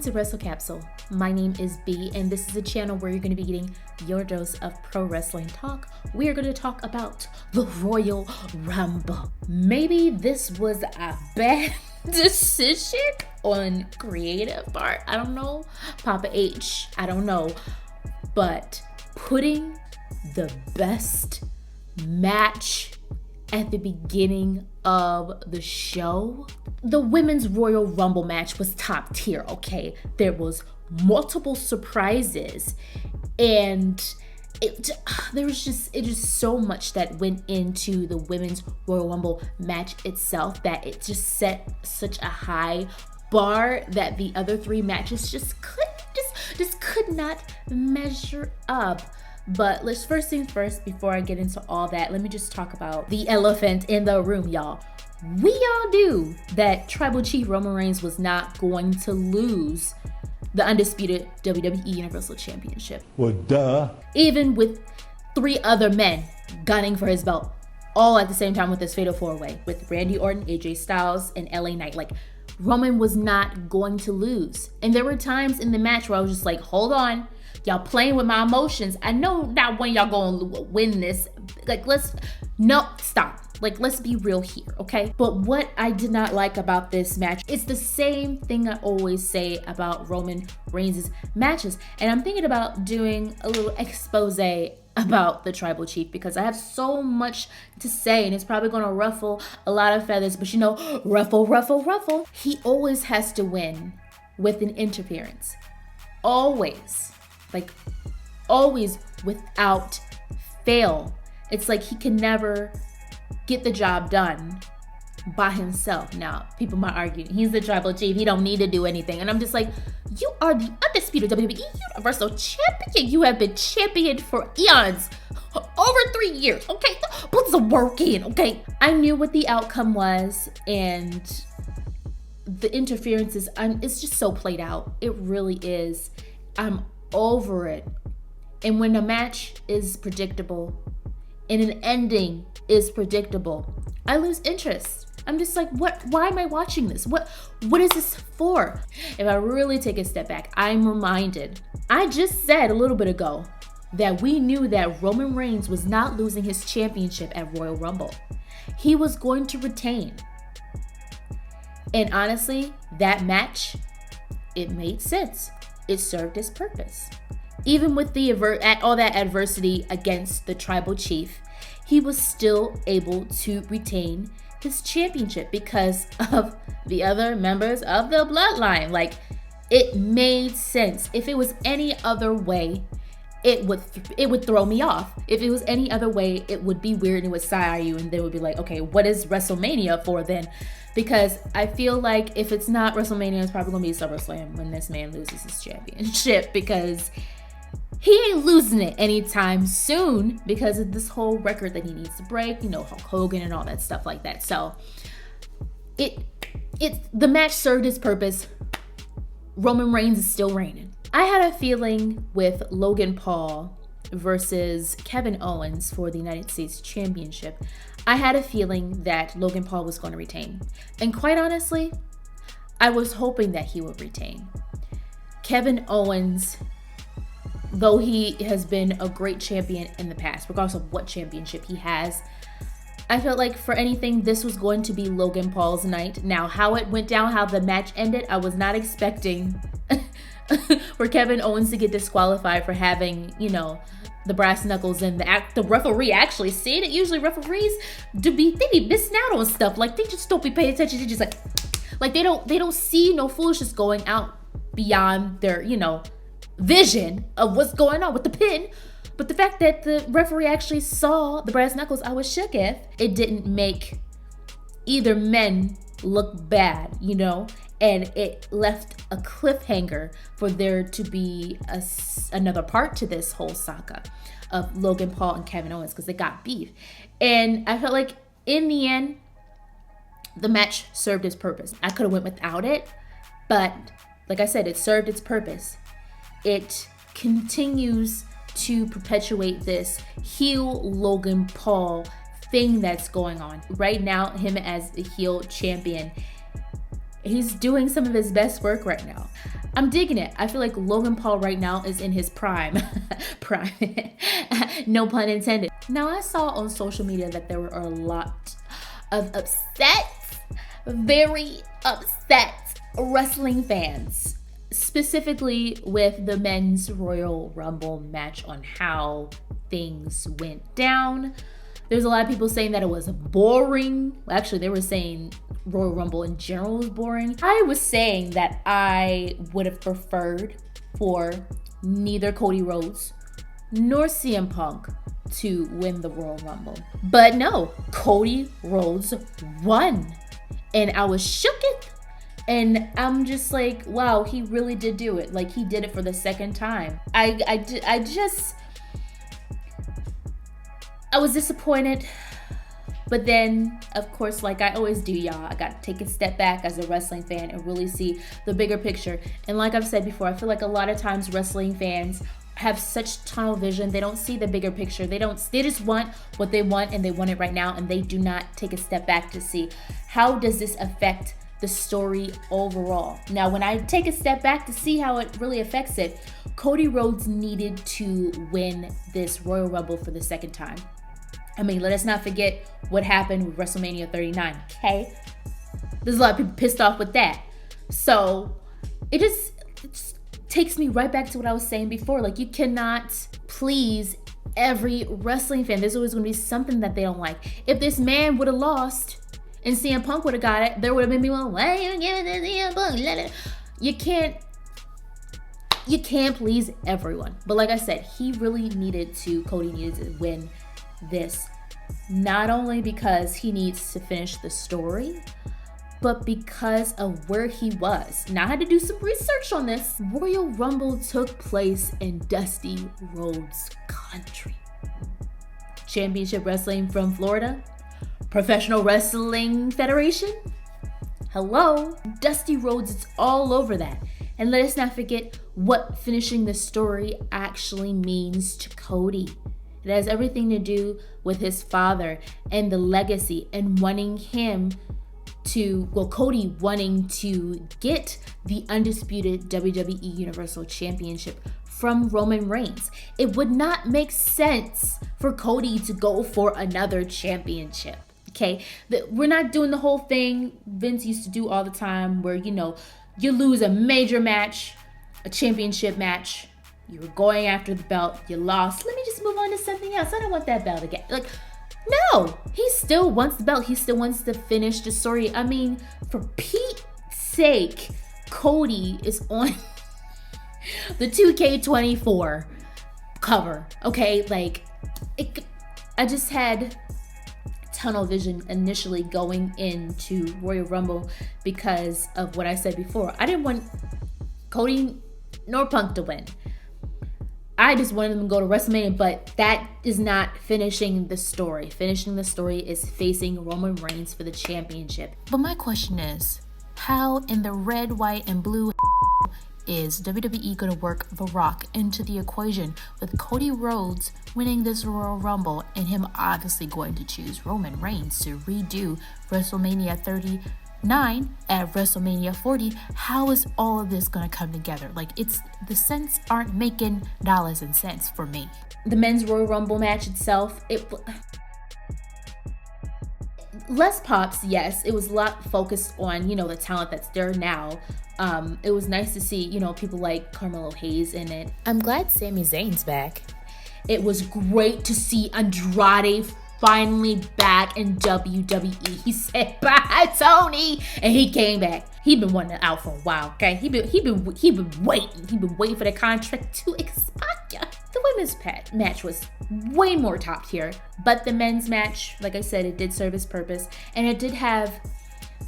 to Wrestle Capsule. My name is B, and this is a channel where you're going to be getting your dose of pro wrestling talk. We are going to talk about the Royal Rumble. Maybe this was a bad decision on creative part. I don't know. Papa H, I don't know. But putting the best match at the beginning of the show, the Women's Royal Rumble match was top tier, okay? There was multiple surprises, and there was just so much that went into the Women's Royal Rumble match itself that it just set such a high bar that the other three matches just could not measure up. But let's first things first, before I get into all that, let me just talk about the elephant in the room, y'all. We all knew that Tribal Chief Roman Reigns was not going to lose the Undisputed WWE Universal Championship. Well, duh. Even with three other men gunning for his belt, all at the same time with this fatal four-way, with Randy Orton, AJ Styles, and LA Knight. Like, Roman was not going to lose. And there were times in the match where I was just like, hold on. Y'all playing with my emotions. I know not when y'all gonna win this. Like, stop. Like, let's be real here, okay? But what I did not like about this match, it's the same thing I always say about Roman Reigns' matches. And I'm thinking about doing a little expose about the Tribal Chief because I have so much to say and it's probably gonna ruffle a lot of feathers, but you know, ruffle, ruffle, ruffle. He always has to win with an interference. Always. Like, always, without fail. It's like he can never get the job done by himself. Now, people might argue, he's the Tribal Chief, he don't need to do anything. And I'm just like, you are the undisputed WWE Universal Champion. You have been championed for eons, over 3 years, okay? Put some work in, okay? I knew what the outcome was, and the interferences, it's just so played out. It really is. I'm over it. And when a match is predictable and an ending is predictable, I lose interest. I'm just like, why am I watching this? What is this for? If I really take a step back, I'm reminded, I just said a little bit ago that we knew that Roman Reigns was not losing his championship at Royal Rumble. He was going to retain. And honestly, that match, it made sense. It served its purpose. Even with all that adversity against the Tribal Chief, he was still able to retain his championship because of the other members of the bloodline. Like, it made sense. If it was any other way, it would throw me off. If it was any other way, it would be weird and it would sire you, and they would be like, okay, what is WrestleMania for then? Because I feel like if it's not WrestleMania, it's probably gonna be SummerSlam when this man loses his championship, because he ain't losing it anytime soon because of this whole record that he needs to break, you know, Hulk Hogan and all that stuff like that. So the match served its purpose. Roman Reigns is still reigning. I had a feeling with Logan Paul versus Kevin Owens for the United States Championship, I had a feeling that Logan Paul was going to retain. And quite honestly, I was hoping that he would retain. Kevin Owens, though he has been a great champion in the past, regardless of what championship he has, I felt like for anything, this was going to be Logan Paul's night. Now, how it went down, how the match ended, I was not expecting for Kevin Owens to get disqualified for having, you know, the brass knuckles, and the referee actually see it. Usually referees they be missing out on stuff. Like, they just don't be paying attention. They just like they don't see no foolishness going out beyond their, you know, vision of what's going on with the pin. But the fact that the referee actually saw the brass knuckles, I was shook at. It didn't make either men look bad, you know, and it left a cliffhanger for there to be another part to this whole saga of Logan Paul and Kevin Owens, because they got beef. And I felt like in the end, the match served its purpose. I could have went without it, but like I said, it served its purpose. It continues to perpetuate this heel Logan Paul thing that's going on. Right now, him as the heel champion, he's doing some of his best work right now. I'm digging it. I feel like Logan Paul right now is in his prime. Prime. No pun intended. Now, I saw on social media that there were a lot of very upset wrestling fans, specifically with the men's Royal Rumble match, on how things went down. There's a lot of people saying that it was boring. Well, actually, they were saying Royal Rumble in general was boring. I was saying that I would have preferred for neither Cody Rhodes nor CM Punk to win the Royal Rumble. But no, Cody Rhodes won. And I was shooketh. And I'm just like, wow, he really did do it. Like, he did it for the second time. I was disappointed. But then, of course, like I always do, y'all, I got to take a step back as a wrestling fan and really see the bigger picture. And like I've said before, I feel like a lot of times wrestling fans have such tunnel vision. They don't see the bigger picture. They just want what they want, and they want it right now, and they do not take a step back to see how does this affect the story overall. Now, when I take a step back to see how it really affects it, Cody Rhodes needed to win this Royal Rumble for the second time. I mean, let us not forget what happened with WrestleMania 39, okay? There's a lot of people pissed off with that. So it just takes me right back to what I was saying before. Like, you cannot please every wrestling fan. There's always going to be something that they don't like. If this man would have lost and CM Punk would have got it, there would have been people, why are you giving it to CM Punk? Let it. You can't please everyone. But like I said, Cody needed to win this, not only because he needs to finish the story, but because of where he was. Now, I had to do some research on this. Royal Rumble took place in Dusty Rhodes' country. Championship Wrestling from Florida, Professional Wrestling Federation. Hello, Dusty Rhodes, it's all over that. And let us not forget what finishing the story actually means to Cody. It has everything to do with his father and the legacy, and Cody wanting to get the undisputed WWE Universal Championship from Roman Reigns. It would not make sense for Cody to go for another championship. Okay, we're not doing the whole thing Vince used to do all the time where, you lose a major match, a championship match, you were going after the belt, you lost, let me just move on to something else. I don't want that belt again. Like, no, he still wants the belt. He still wants to finish the story. I mean, for Pete's sake, Cody is on the 2K24 cover, okay? Like, I just had tunnel vision initially going into Royal Rumble because of what I said before. I didn't want Cody nor Punk to win. I just wanted them to go to WrestleMania, but that is not finishing the story. Finishing the story is facing Roman Reigns for the championship. But my question is, how in the red, white, and blue is WWE going to work The Rock into the equation with Cody Rhodes winning this Royal Rumble and him obviously going to choose Roman Reigns to redo WrestleMania 39 at WrestleMania 40? How is all of this going to come together? Like, the cents aren't making dollars and cents for me. The men's Royal Rumble match itself, less pops, yes. It was a lot focused on, the talent that's there now. It was nice to see, people like Carmelo Hayes in it. I'm glad Sami Zayn's back. It was great to see Andrade finally back in WWE. He said bye, Tony, and he came back. He'd been wanting out for a while, okay? He been waiting. He'd been waiting for the contract to expire. The women's match was way more top tier, but the men's match, like I said, it did serve its purpose, and it did have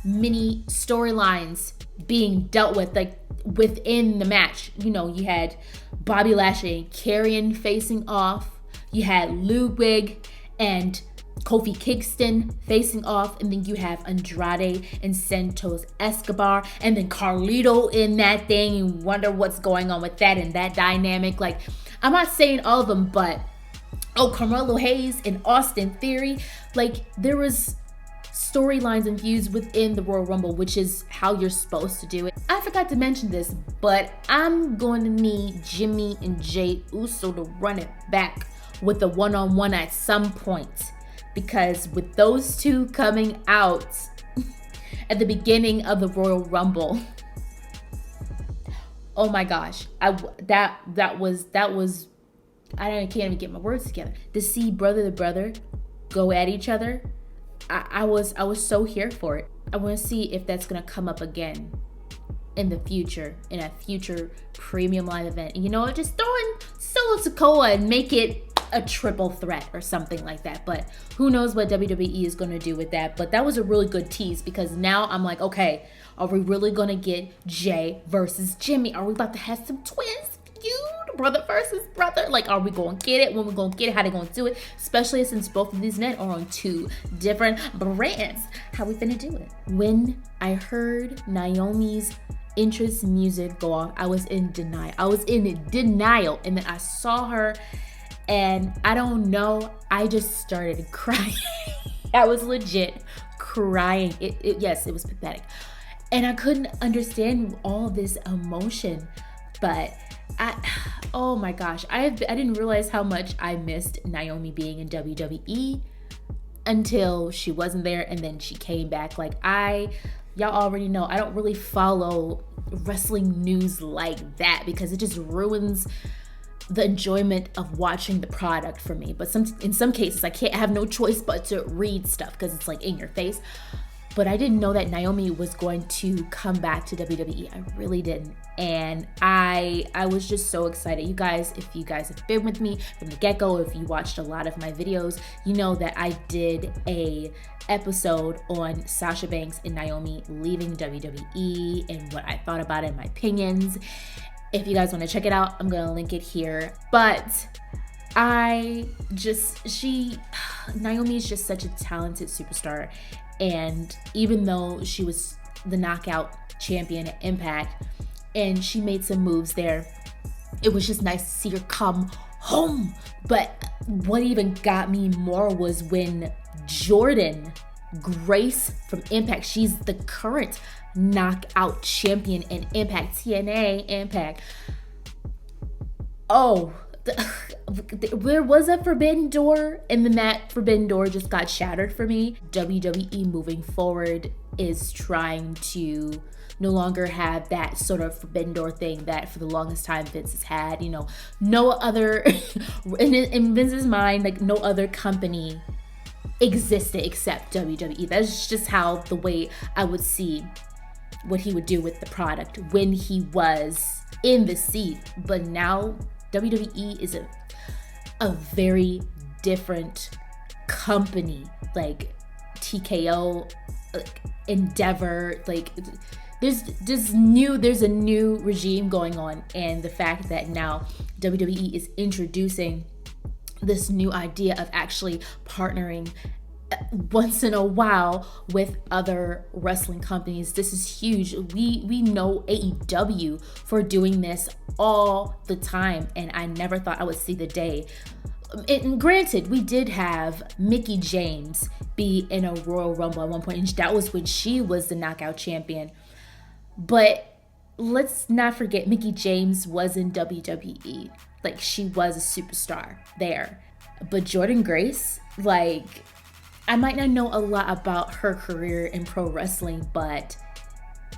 many storylines being dealt with, like within the match. You had Bobby Lashley and Karrion facing off. You had Ludwig and Kofi Kingston facing off, and then you have Andrade and Santos Escobar, and then Carlito in that thing. You wonder what's going on with that and that dynamic. Like, I'm not saying all of them, but Carmelo Hayes and Austin Theory, like, there was storylines and feuds within the Royal Rumble, which is how you're supposed to do it. I forgot to mention this, but I'm going to need Jimmy and Jey Uso to run it back with a one-on-one at some point, because with those two coming out at the beginning of the Royal Rumble, oh my gosh, that was I can't even get my words together. To see brother to brother go at each other, I was so here for it. I want to see if that's gonna come up again in the future, in a future premium live event. And just throw in Solo Sikoa and make it a triple threat or something like that. But who knows what WWE is going to do with that. But that was a really good tease, because now I'm like, okay, are we really going to get Jey versus Jimmy? Are we about to have some twins feud, brother versus brother? Like, are we going to get it? When we going to get it? How they going to do it? Especially since both of these men are on two different brands. How we finna do it? When I heard Naomi's entrance music go off, I was in denial. And then I saw her, and I don't know, I just started crying. I was legit crying. Yes, it was pathetic. And I couldn't understand all this emotion. But oh my gosh, I didn't realize how much I missed Naomi being in WWE until she wasn't there, and then she came back. Like, y'all already know, I don't really follow wrestling news like that, because it just ruins the enjoyment of watching the product for me. But in some cases, I have no choice but to read stuff, because it's like in your face. But I didn't know that Naomi was going to come back to WWE. I really didn't. And I was just so excited. You guys, if you guys have been with me from the get-go, if you watched a lot of my videos, you know that I did a episode on Sasha Banks and Naomi leaving WWE and what I thought about it, my opinions. If you guys want to check it out, I'm going to link it here. But Naomi is just such a talented superstar. And even though she was the knockout champion at Impact and she made some moves there, it was just nice to see her come home. But what even got me more was when Jordynne Grace from Impact, she's the current knockout champion in Impact, TNA Impact. Oh, there was a forbidden door, and then that forbidden door just got shattered for me. WWE moving forward is trying to no longer have that sort of forbidden door thing that for the longest time Vince has had. No other, in Vince's mind, like no other company existed except WWE. That's just how the way I would see what he would do with the product when he was in the seat. But now WWE is a very different company. Like TKO, Endeavor, like there's a new regime going on. And the fact that now WWE is introducing this new idea of actually partnering once in a while with other wrestling companies, this is huge. We know AEW for doing this all the time, and I never thought I would see the day. And granted, we did have Mickie James be in a Royal Rumble at one point, and that was when she was the knockout champion. But let's not forget, Mickie James was in WWE. Like, she was a superstar there. But Jordynne Grace, like, I might not know a lot about her career in pro wrestling, but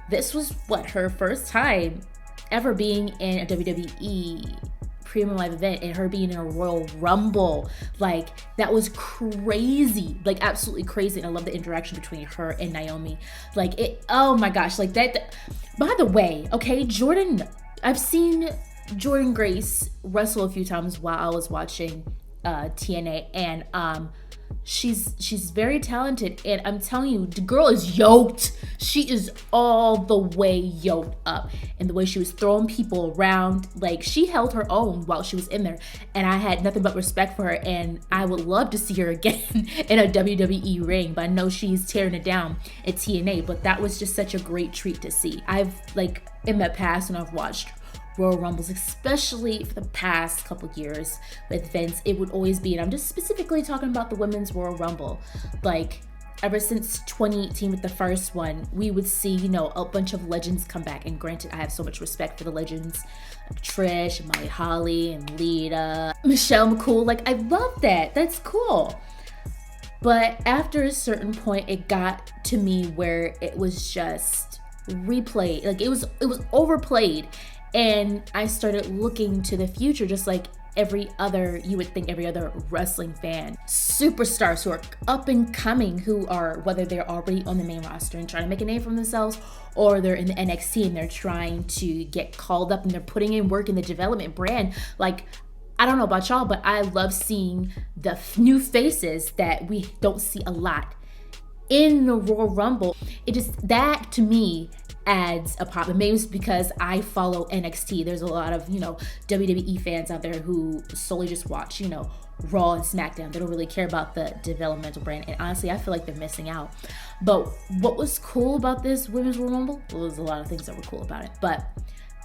this was her first time ever being in a WWE premium live event, and her being in a Royal Rumble. Like, that was crazy, like absolutely crazy. And I love the interaction between her and Naomi. Like, oh my gosh, like that. By the way, okay, I've seen Jordynne Grace wrestle a few times while I was watching TNA, and she's very talented, and I'm telling you, the girl is yoked. She is all the way yoked up, and the way she was throwing people around, like, she held her own while she was in there, and I had nothing but respect for her. And I would love to see her again in a WWE ring, but I know she's tearing it down at TNA. But that was just such a great treat to see. I've, like, in the past, when I've watched Royal Rumbles, especially for the past couple years with Vince, it would always be, and I'm just specifically talking about the Women's Royal Rumble, like, ever since 2018 with the first one, we would see, you know, a bunch of legends come back. And granted, I have so much respect for the legends. Trish, Molly Holly, and Lita, Michelle McCool. Like, I love that. That's cool. But after a certain point, it got to me where it was just replayed. Like, it was overplayed. And I started looking to the future, just like you would think every other wrestling fan. Superstars who are up and coming, who are, whether they're already on the main roster and trying to make a name for themselves, or they're in the NXT and they're trying to get called up and they're putting in work in the development brand. Like, I don't know about y'all, but I love seeing the new faces that we don't see a lot in the Royal Rumble. That to me adds a pop. And maybe it's because I follow NXT. There's a lot of, you know, WWE fans out there who solely just watch, you know, Raw and SmackDown. They don't really care about the developmental brand. And honestly, I feel like they're missing out. But what was cool about this Women's Royal Rumble? Well, there's a lot of things that were cool about it. But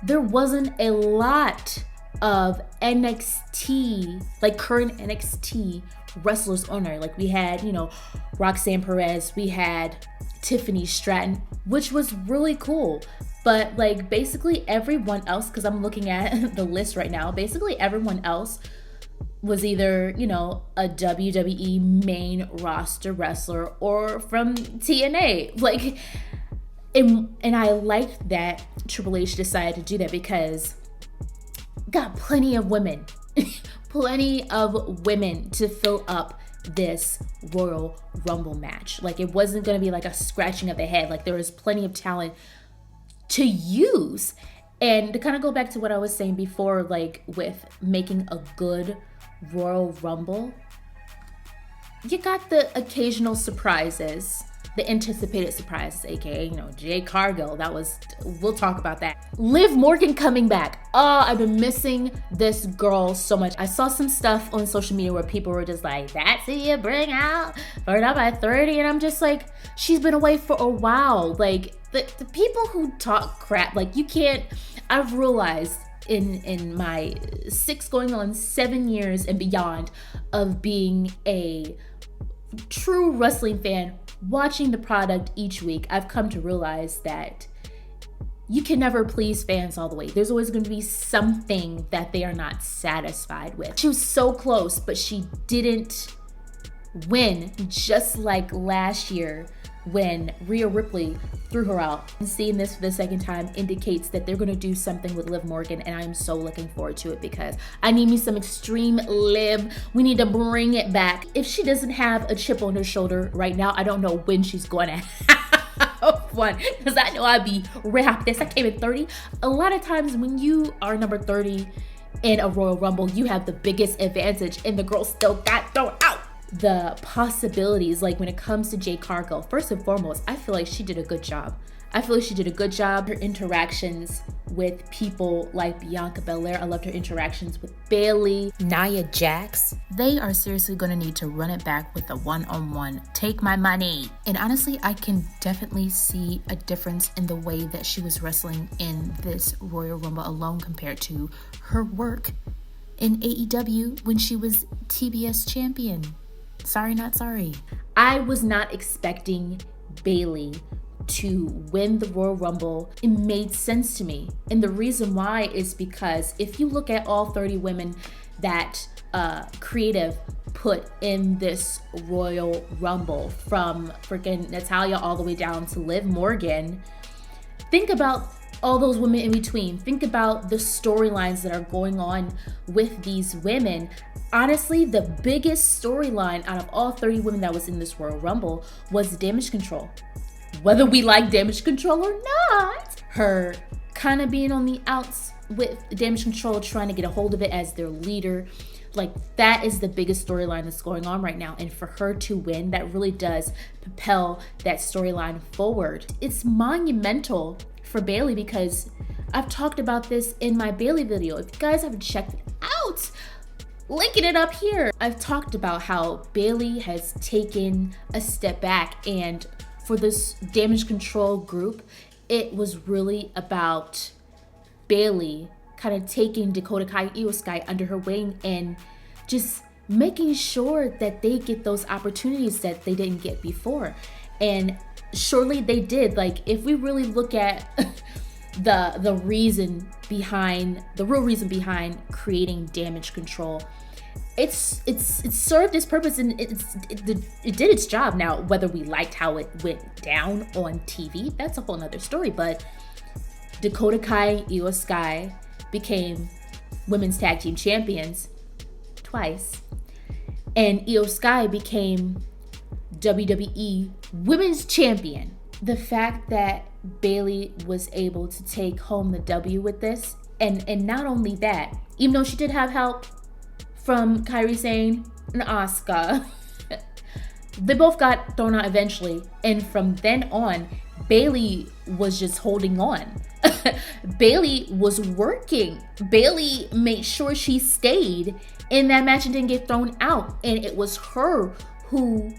there wasn't a lot of NXT, like current NXT wrestlers on there. Like, we had, you know, Roxanne Perez, we had Tiffany Stratton, which was really cool. But like, basically everyone else, because I'm looking at the list right now, basically everyone else was either, you know, a WWE main roster wrestler or from TNA. Like, and I liked that Triple H decided to do that, because got plenty of women to fill up this Royal Rumble match. Like, it wasn't going to be like a scratching of the head. Like, there was plenty of talent to use. And to kind of go back to what I was saying before, like with making a good Royal Rumble, you got the occasional surprises, the anticipated surprises, aka, you know, Jade Cargill. We'll talk about that. Liv Morgan coming back. Oh, I've been missing this girl so much. I saw some stuff on social media where people were just like, that's who you bring out for Up by 30. And I'm just like, she's been away for a while. Like, the people who talk crap, like, you can't, I've realized in my 6 going on 7 years and beyond of being a true wrestling fan, watching the product each week, I've come to realize that you can never please fans all the way. There's always going to be something that they are not satisfied with. She was so close, but she didn't win, just like last year when Rhea Ripley threw her out. And seeing this for the second time indicates that they're going to do something with Liv Morgan, and I'm so looking forward to it, because I need me some extreme Liv. We need to bring it back. If she doesn't have a chip on her shoulder right now, I don't know when she's going to have one, because I know I'd be wrapped. This I came in 30. A lot of times when you are number 30 in a Royal Rumble, you have the biggest advantage, and the girl still got thrown out. The possibilities, like when it comes to Jade Cargill, first and foremost, I feel like she did a good job. Her interactions with people like Bianca Belair. I loved her interactions with Bayley, Nia Jax. They are seriously going to need to run it back with a one-on-one. Take my money. And honestly, I can definitely see a difference in the way that she was wrestling in this Royal Rumble alone compared to her work in AEW when she was TBS champion. Sorry, not sorry. I was not expecting Bayley to win the Royal Rumble. It made sense to me. And the reason why is because if you look at all 30 women that Creative put in this Royal Rumble, from freaking Natalya all the way down to Liv Morgan, think about all those women in between. Think about the storylines that are going on with these women. Honestly, the biggest storyline out of all 30 women that was in this Royal Rumble was Damage Control. Whether we like Damage Control or not, her kind of being on the outs with Damage Control, trying to get a hold of it as their leader. Like, that is the biggest storyline that's going on right now. And for her to win, that really does propel that storyline forward. It's monumental for Bayley, because I've talked about this in my Bayley video. If you guys haven't checked it out, linking it up here. I've talked about how Bayley has taken a step back, and for this Damage Control group, it was really about Bayley kind of taking Dakota Kai Io Sky under her wing and just making sure that they get those opportunities that they didn't get before. And surely they did. Like, if we really look at the real reason behind creating damage control, it's served its purpose, and it did its job. Now, whether we liked how it went down on TV, that's a whole nother story. But Dakota Kai and Io Sky became women's tag team champions twice, and Io Sky became WWE Women's Champion. The fact that Bayley was able to take home the W with this, and not only that, even though she did have help from Kairi Sane and Asuka, they both got thrown out eventually, and from then on, Bayley was just holding on. Bayley was working. Bayley made sure she stayed in that match and didn't get thrown out, and it was her who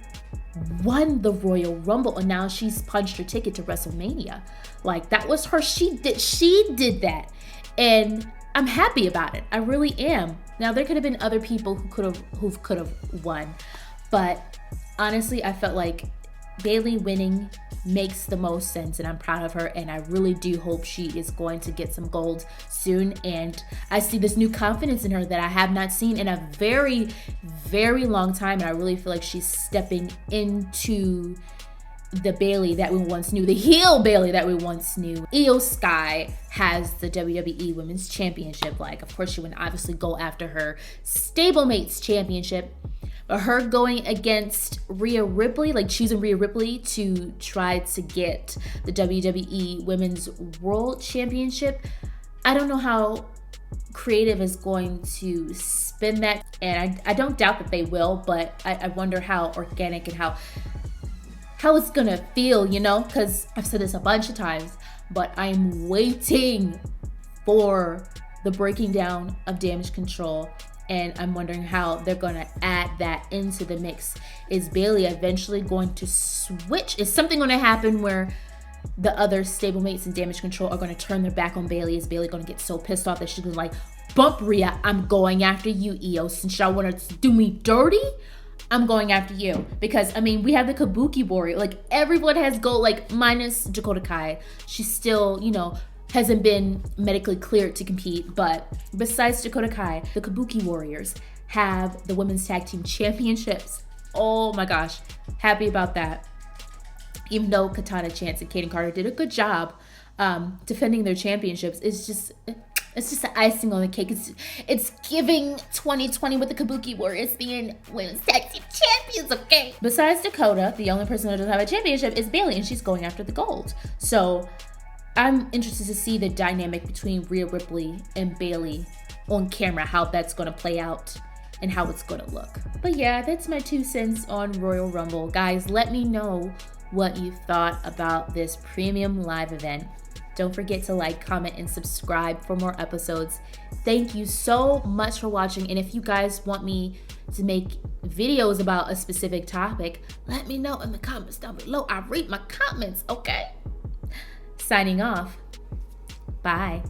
won the Royal Rumble, and now she's punched her ticket to WrestleMania. Like, that was her. She did that, and I'm happy about it. I really am. Now, there could have been other people who could have won, but honestly, I felt like Bayley winning makes the most sense, and I'm proud of her, and I really do hope she is going to get some gold soon. And I see this new confidence in her that I have not seen in a very, very long time, and I really feel like she's stepping into the Bayley that we once knew, the heel Bayley that we once knew. Io Sky has the WWE Women's Championship. Like, of course, she would obviously go after her stablemates championship. But her going against Rhea Ripley, like choosing Rhea Ripley to try to get the WWE Women's World Championship, I don't know how creative is going to spin that. And I don't doubt that they will, but I wonder how organic and how it's gonna feel, you know? Because I've said this a bunch of times, but I'm waiting for the breaking down of Damage Control. And I'm wondering how they're going to add that into the mix. Is Bayley eventually going to switch? Is something going to happen where the other stablemates and Damage Control are going to turn their back on Bayley? Is Bayley going to get so pissed off that she's going to like, bump Rhea, I'm going after you, Io. Since y'all want to do me dirty, I'm going after you. Because, I mean, we have the Kabuki Warrior. Like, everyone has gold, like, minus Dakota Kai. She's still, you know, hasn't been medically cleared to compete, but besides Dakota Kai, the Kabuki Warriors have the Women's Tag Team Championships. Oh my gosh, happy about that. Even though Katana Chance and Kaden Carter did a good job defending their championships, it's just the icing on the cake. It's giving 2020 with the Kabuki Warriors being Women's Tag Team Champions, okay? Besides Dakota, the only person that doesn't have a championship is Bayley, and she's going after the gold. So I'm interested to see the dynamic between Rhea Ripley and Bayley on camera, how that's going to play out and how it's going to look. But yeah, that's my 2 cents on Royal Rumble. Guys, let me know what you thought about this premium live event. Don't forget to like, comment, and subscribe for more episodes. Thank you so much for watching. And if you guys want me to make videos about a specific topic, let me know in the comments down below. I read my comments, okay? Signing off. Bye.